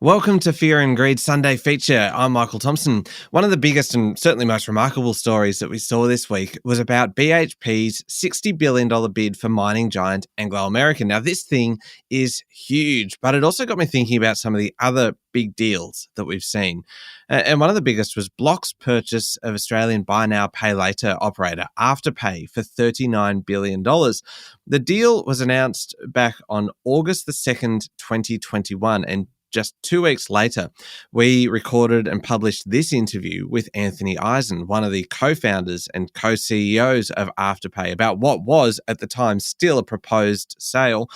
Welcome to Fear and Greed Sunday feature. I'm Michael Thompson. One of the biggest and certainly most remarkable stories that we saw this week was about BHP's $60 billion bid for mining giant Anglo American. Now, this thing is huge, but it also got me thinking about some of the other big deals that we've seen. And one of the biggest was Block's purchase of Australian buy now, pay later operator Afterpay for $39 billion. The deal was announced back on August the 2nd, 2021, and just 2 weeks later, we recorded and published this interview with Anthony Eisen, one of the co-founders and co-CEOs of Afterpay, about what was, at the time, still a proposed sale.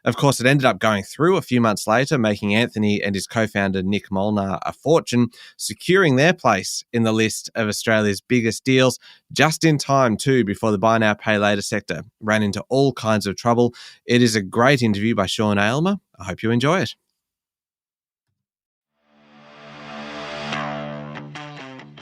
Of course, it ended up going through a few months later, making Anthony and his co-founder Nick Molnar a fortune, securing their place in the list of Australia's biggest deals, just in time too before the buy now, pay later sector ran into all kinds of trouble. It is a great interview by Sean Aylmer. I hope you enjoy it.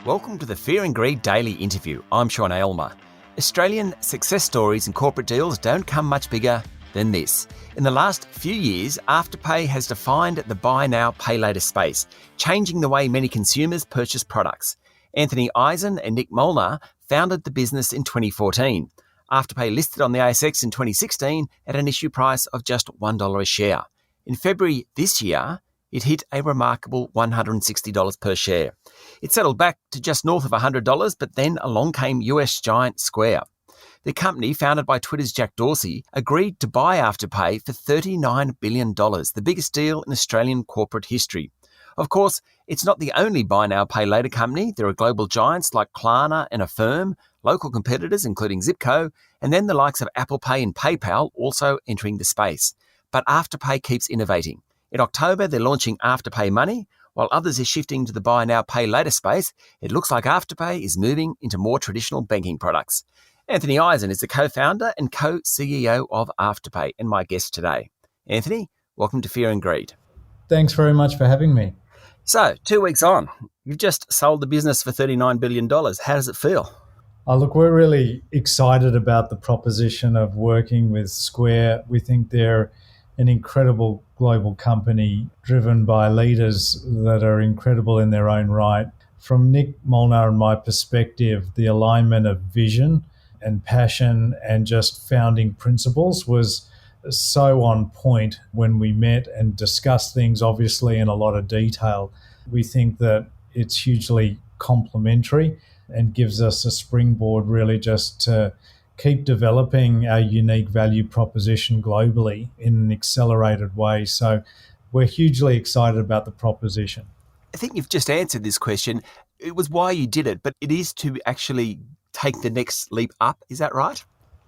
Welcome to the Fear and Greed Daily Interview. I'm Sean Aylmer. Australian success stories and corporate deals don't come much bigger than this. In the last few years, Afterpay has defined the buy now, pay later space, changing the way many consumers purchase products. Anthony Eisen and Nick Molnar founded the business in 2014. Afterpay listed on the ASX in 2016 at an issue price of just $1 a share. In February this year, it hit a remarkable $160 per share. It settled back to just north of $100, but then along came US giant Square. The company, founded by Twitter's Jack Dorsey, agreed to buy Afterpay for $39 billion, the biggest deal in Australian corporate history. Of course, it's not the only buy now, pay later company. There are global giants like Klarna and Affirm, local competitors including Zipco, and then the likes of Apple Pay and PayPal also entering the space. But Afterpay keeps innovating. In October, they're launching Afterpay Money. While others are shifting to the buy now, pay later space, it looks like Afterpay is moving into more traditional banking products. Anthony Eisen is the co-founder and co-CEO of Afterpay and my guest today. Anthony, welcome to Fear and Greed. Thanks very much for having me. So, 2 weeks on, you've just sold the business for $39 billion. How does it feel? Oh, look, we're really excited about the proposition of working with Square. We think they're an incredible global company driven by leaders that are incredible in their own right. From Nick Molnar and my perspective, the alignment of vision and passion and just founding principles was so on point when we met and discussed things, obviously, in a lot of detail. We think that it's hugely complementary and gives us a springboard really just to keep developing our unique value proposition globally in an accelerated way. So we're hugely excited about the proposition. I think you've just answered this question. It was why you did it, but it is to actually take the next leap up. Is that right?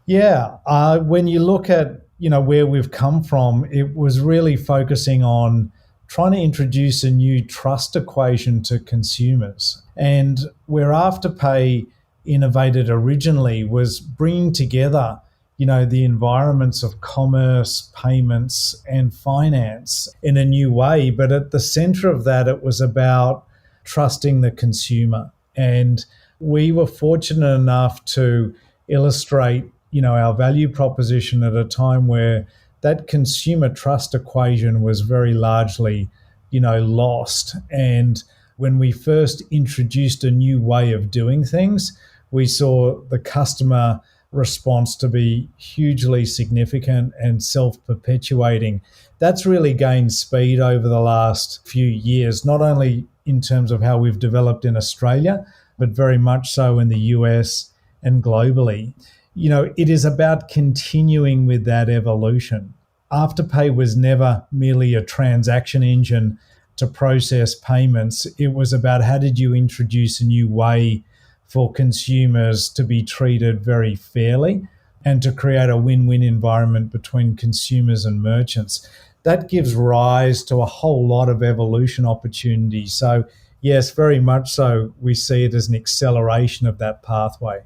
Yeah. When you look at, where we've come from, it was really focusing on trying to introduce a new trust equation to consumers. And where Afterpay innovated originally was bringing together, the environments of commerce, payments, and finance in a new way. But at the center of that, it was about trusting the consumer. And we were fortunate enough to illustrate, our value proposition at a time where that consumer trust equation was very largely, lost. And when we first introduced a new way of doing things, we saw the customer response to be hugely significant and self-perpetuating. That's really gained speed over the last few years, not only in terms of how we've developed in Australia, but very much so in the US and globally. It is about continuing with that evolution. Afterpay was never merely a transaction engine to process payments. It was about how did you introduce a new way for consumers to be treated very fairly and to create a win-win environment between consumers and merchants. That gives rise to a whole lot of evolution opportunities. So yes, very much so, we see it as an acceleration of that pathway.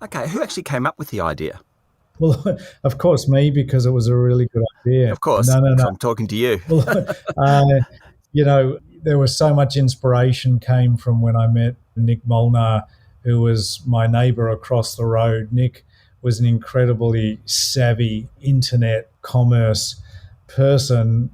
Okay, who actually came up with the idea? Well, of course, me, because it was a really good idea. Of course, No. I'm talking to you. Well, there was so much inspiration came from when I met Nick Molnar, who was my neighbour across the road. Nick was an incredibly savvy internet commerce person,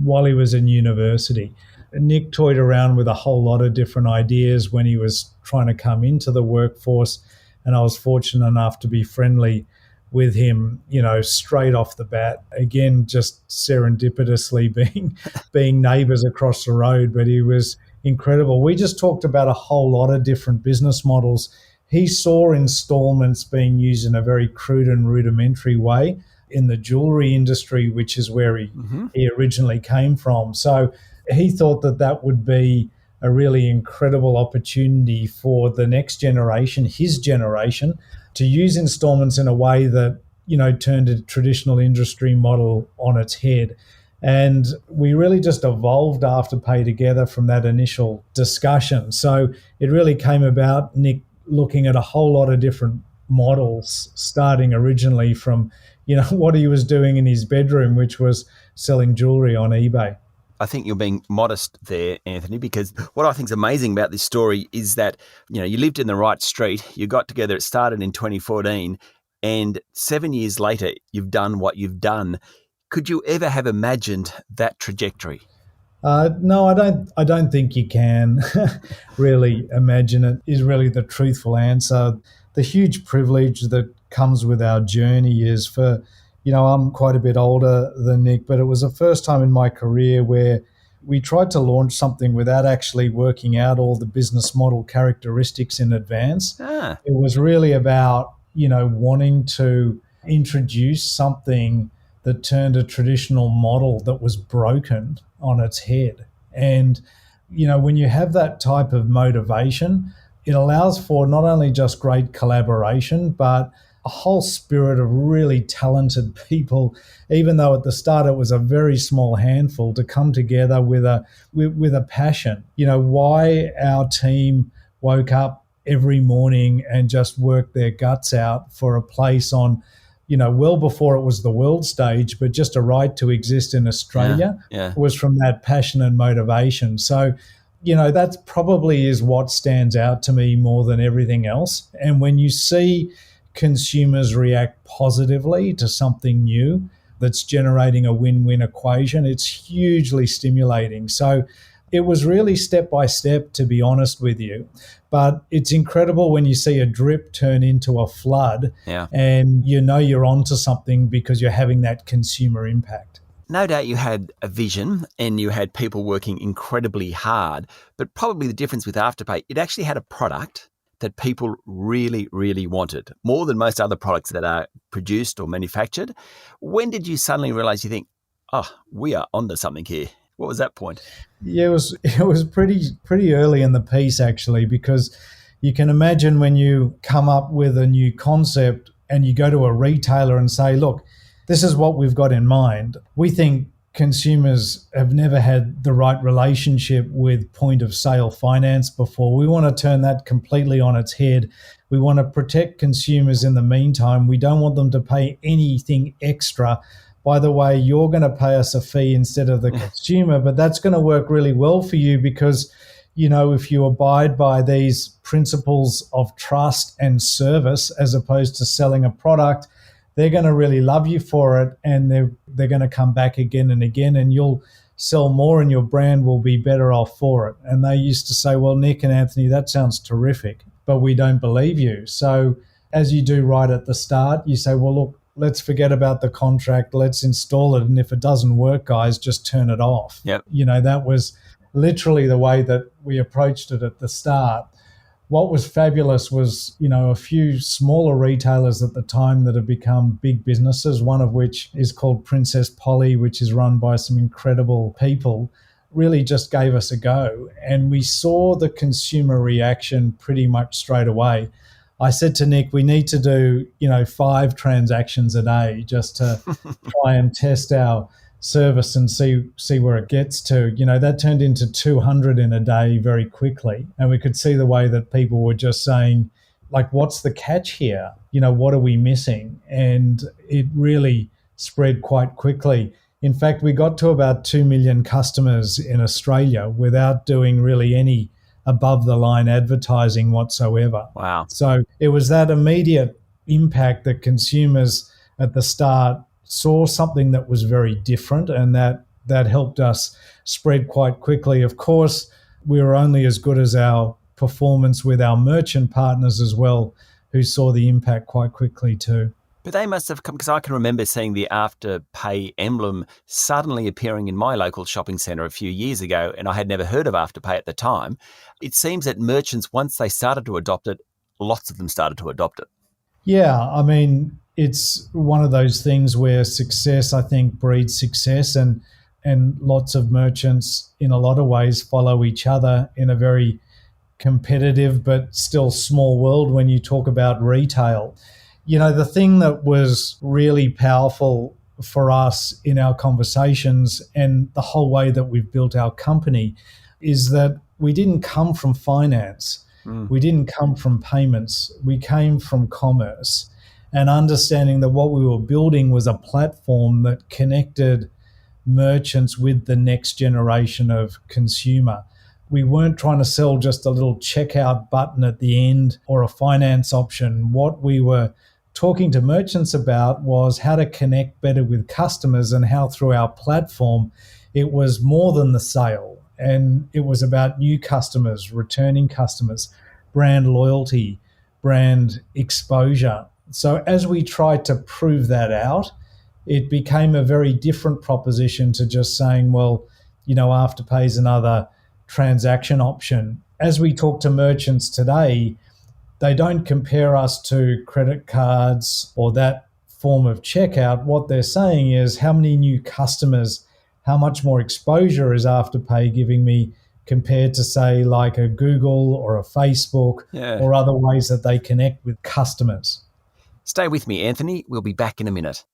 while he was in university. Nick toyed around with a whole lot of different ideas when he was trying to come into the workforce, and I was fortunate enough to be friendly with him, straight off the bat. Again, just serendipitously being neighbours across the road, but he was incredible. We just talked about a whole lot of different business models. He saw installments being used in a very crude and rudimentary way in the jewellery industry, which is where he originally came from. So he thought that would be a really incredible opportunity for the next generation, his generation, to use installments in a way that, turned a traditional industry model on its head. And we really just evolved Afterpay together from that initial discussion. So it really came about Nick looking at a whole lot of different models, starting originally from, what he was doing in his bedroom, which was selling jewellery on eBay. I think you're being modest there, Anthony, because what I think is amazing about this story is that, you lived in the right street, you got together, it started in 2014, and 7 years later, you've done what you've done. Could you ever have imagined that trajectory? No, I don't think you can really imagine it, is really the truthful answer. The huge privilege that comes with our journey is for, I'm quite a bit older than Nick, but it was the first time in my career where we tried to launch something without actually working out all the business model characteristics in advance. It was really about, wanting to introduce something that turned a traditional model that was broken on its head. And, when you have that type of motivation, it allows for not only just great collaboration, but a whole spirit of really talented people, even though at the start it was a very small handful, to come together with a passion. Why our team woke up every morning and just worked their guts out for a place on, well before it was the world stage, but just a right to exist in Australia was from that passion and motivation. So, that probably is what stands out to me more than everything else. And when you see consumers react positively to something new that's generating a win-win equation, it's hugely stimulating. So it was really step by step, to be honest with you. But it's incredible when you see a drip turn into a flood and you're onto something because you're having that consumer impact. No doubt you had a vision and you had people working incredibly hard, but probably the difference with Afterpay, it actually had a product that people really, really wanted, more than most other products that are produced or manufactured. When did you suddenly realize, you think, we are onto something here? What was that point? Yeah, it was pretty early in the piece, actually, because you can imagine when you come up with a new concept and you go to a retailer and say, look, this is what we've got in mind. We think consumers have never had the right relationship with point of sale finance before. We want to turn that completely on its head. We want to protect consumers in the meantime. We don't want them to pay anything extra. By the way, you're going to pay us a fee instead of the consumer, but that's going to work really well for you because, if you abide by these principles of trust and service as opposed to selling a product, they're going to really love you for it, and they're going to come back again and again, and you'll sell more and your brand will be better off for it. And they used to say, well, Nick and Anthony, that sounds terrific, but we don't believe you. So as you do right at the start, you say, well, look, let's forget about the contract, let's install it, and if it doesn't work, guys, just turn it off. Yep. That was literally the way that we approached it at the start. What was fabulous was, a few smaller retailers at the time that have become big businesses, one of which is called Princess Polly, which is run by some incredible people, really just gave us a go. And we saw the consumer reaction pretty much straight away. I said to Nick, we need to do, 5 transactions a day just to try and test our service and see where it gets to. That turned into 200 in a day very quickly. And we could see the way that people were just saying, like, what's the catch here? What are we missing? And it really spread quite quickly. In fact, we got to about 2 million customers in Australia without doing really any above-the-line advertising whatsoever. Wow. So it was that immediate impact that consumers at the start saw something that was very different, and that helped us spread quite quickly. Of course, we were only as good as our performance with our merchant partners as well, who saw the impact quite quickly too. But they must have come, because I can remember seeing the Afterpay emblem suddenly appearing in my local shopping centre a few years ago, and I had never heard of Afterpay at the time. It seems that merchants, once they started to adopt it, lots of them started to adopt it. Yeah, I mean, it's one of those things where success, I think, breeds success, and lots of merchants in a lot of ways follow each other in a very competitive but still small world when you talk about retail. You know, the thing that was really powerful for us in our conversations and the whole way that we've built our company is that we didn't come from finance. We didn't come from payments. We came from commerce, and understanding that what we were building was a platform that connected merchants with the next generation of consumer. We weren't trying to sell just a little checkout button at the end or a finance option. What we were talking to merchants about was how to connect better with customers, and how through our platform it was more than the sale. And it was about new customers, returning customers, brand loyalty, brand exposure. So as we tried to prove that out, it became a very different proposition to just saying, well, you know, Afterpay is another transaction option. As we talk to merchants today, they don't compare us to credit cards or that form of checkout. What they're saying is, how many new customers, how much more exposure is Afterpay giving me compared to, say, like a Google or a Facebook or other ways that they connect with customers. Stay with me, Anthony. We'll be back in a minute.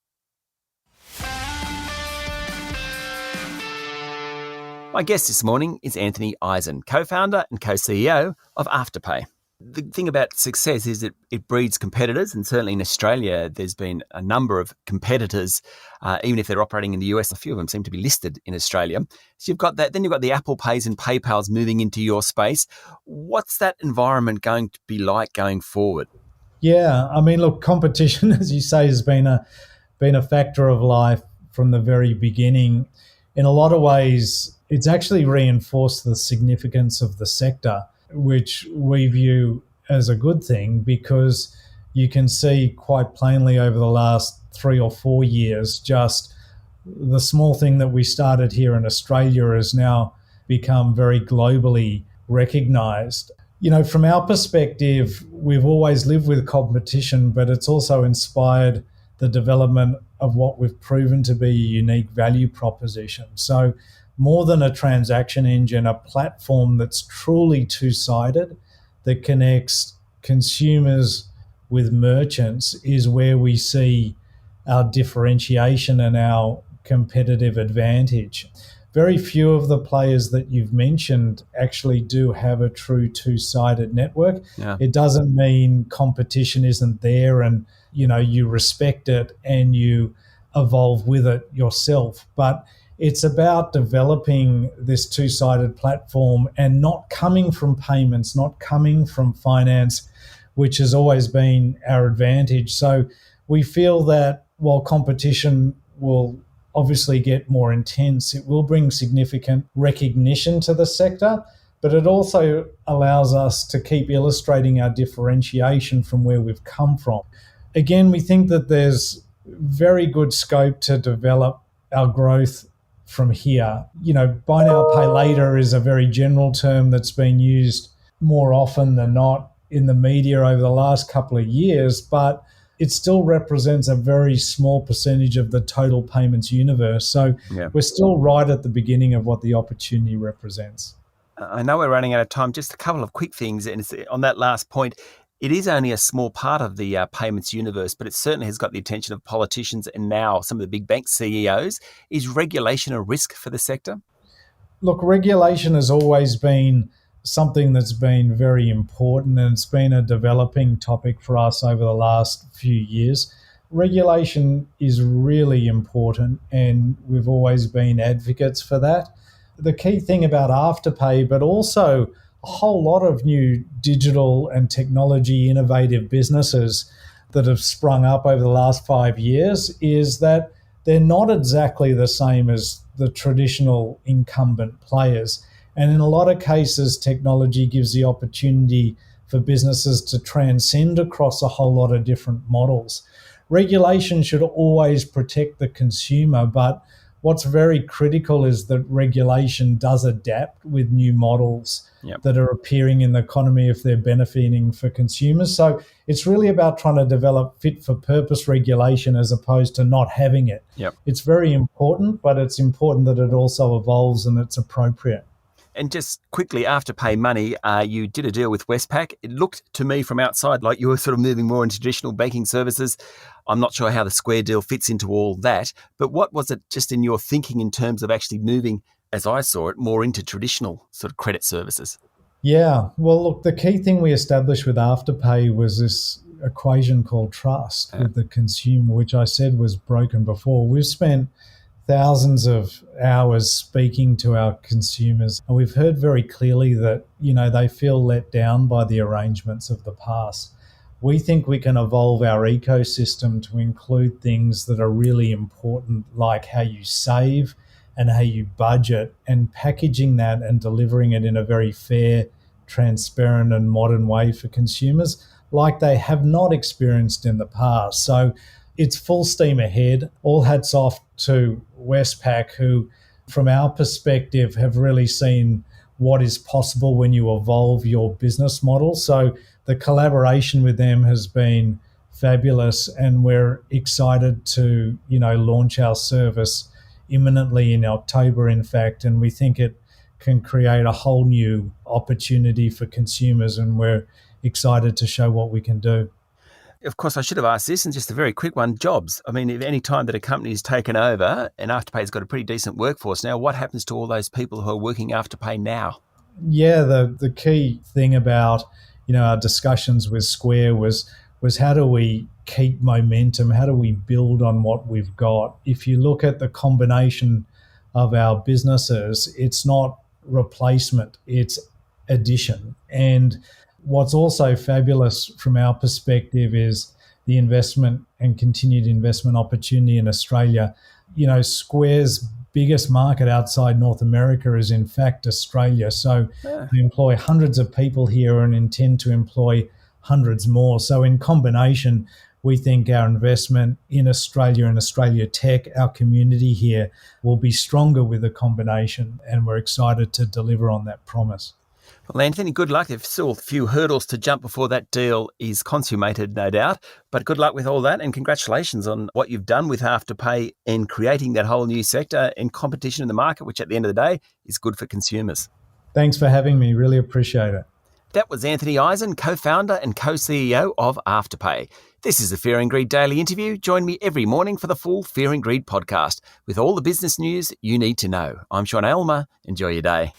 My guest this morning is Anthony Eisen, co-founder and co-CEO of Afterpay. The thing about success is that it breeds competitors, and certainly in Australia there's been a number of competitors, even if they're operating in the US. A few of them seem to be listed in Australia. So you've got that. Then you've got the Apple Pays and PayPals moving into your space. What's that environment going to be like going forward? Yeah, I mean, look, competition, as you say, has been a factor of life from the very beginning. In a lot of ways, it's actually reinforced the significance of the sector, which we view as a good thing, because you can see quite plainly over the last 3 or 4 years, just the small thing that we started here in Australia has now become very globally recognised. You know, from our perspective, we've always lived with competition, but it's also inspired the development of what we've proven to be a unique value proposition. So more than a transaction engine, a platform that's truly two-sided, that connects consumers with merchants, is where we see our differentiation and our competitive advantage. Very few of the players that you've mentioned actually do have a true two-sided network. Yeah. It doesn't mean competition isn't there and, you know, you respect it and you evolve with it yourself. But it's about developing this two-sided platform and not coming from payments, not coming from finance, which has always been our advantage. So we feel that while competition will obviously get more intense, it will bring significant recognition to the sector, but it also allows us to keep illustrating our differentiation from where we've come from. Again, we think that there's very good scope to develop our growth from here. You know, buy now, pay later is a very general term that's been used more often than not in the media over the last couple of years, but it still represents a very small percentage of the total payments universe. So we're still right at the beginning of what the opportunity represents. I know we're running out of time. Just a couple of quick things. And on that last point, it is only a small part of the payments universe, but it certainly has got the attention of politicians and now some of the big bank CEOs. Is regulation a risk for the sector? Look, regulation has always been something that's been very important, and it's been a developing topic for us over the last few years. Regulation is really important, and we've always been advocates for that. The key thing about Afterpay, but also a whole lot of new digital and technology innovative businesses that have sprung up over the last 5 years, is that they're not exactly the same as the traditional incumbent players. And in a lot of cases, technology gives the opportunity for businesses to transcend across a whole lot of different models. Regulation should always protect the consumer, but what's very critical is that regulation does adapt with new models that are appearing in the economy if they're benefiting for consumers. So it's really about trying to develop fit-for-purpose regulation as opposed to not having it. It's very important, but it's important that it also evolves and it's appropriate. And just quickly, Afterpay Money, you did a deal with Westpac. It looked to me from outside like you were sort of moving more into traditional banking services. I'm not sure how the Square deal fits into all that, but what was it just in your thinking in terms of actually moving, as I saw it, more into traditional sort of credit services? Yeah, well, look, the key thing we established with Afterpay was this equation called trust with the consumer, which I said was broken before. We've spent thousands of hours speaking to our consumers, and we've heard very clearly that, they feel let down by the arrangements of the past. We think we can evolve our ecosystem to include things that are really important, like how you save and how you budget, and packaging that and delivering it in a very fair, transparent and modern way for consumers like they have not experienced in the past. So it's full steam ahead. All hats off to Westpac, who, from our perspective, have really seen what is possible when you evolve your business model. So the collaboration with them has been fabulous, and we're excited to, launch our service imminently in October, in fact, and we think it can create a whole new opportunity for consumers, and we're excited to show what we can do. Of course, I should have asked this, and just a very quick one, jobs. I mean, if any time that a company is taken over, and Afterpay's got a pretty decent workforce now, what happens to all those people who are working Afterpay now? Yeah, the key thing about, our discussions with Square was how do we keep momentum? How do we build on what we've got? If you look at the combination of our businesses, it's not replacement, it's addition. And what's also fabulous from our perspective is the investment and continued investment opportunity in Australia. Square's biggest market outside North America is in fact Australia. So we employ hundreds of people here and intend to employ hundreds more. So in combination, we think our investment in Australia and Australia Tech, our community here, will be stronger with the combination, and we're excited to deliver on that promise. Well, Anthony, good luck. There's still a few hurdles to jump before that deal is consummated, no doubt. But good luck with all that, and congratulations on what you've done with Afterpay in creating that whole new sector and competition in the market, which at the end of the day is good for consumers. Thanks for having me. Really appreciate it. That was Anthony Eisen, co-founder and co-CEO of Afterpay. This is the Fear and Greed Daily Interview. Join me every morning for the full Fear and Greed podcast with all the business news you need to know. I'm Sean Aylmer. Enjoy your day.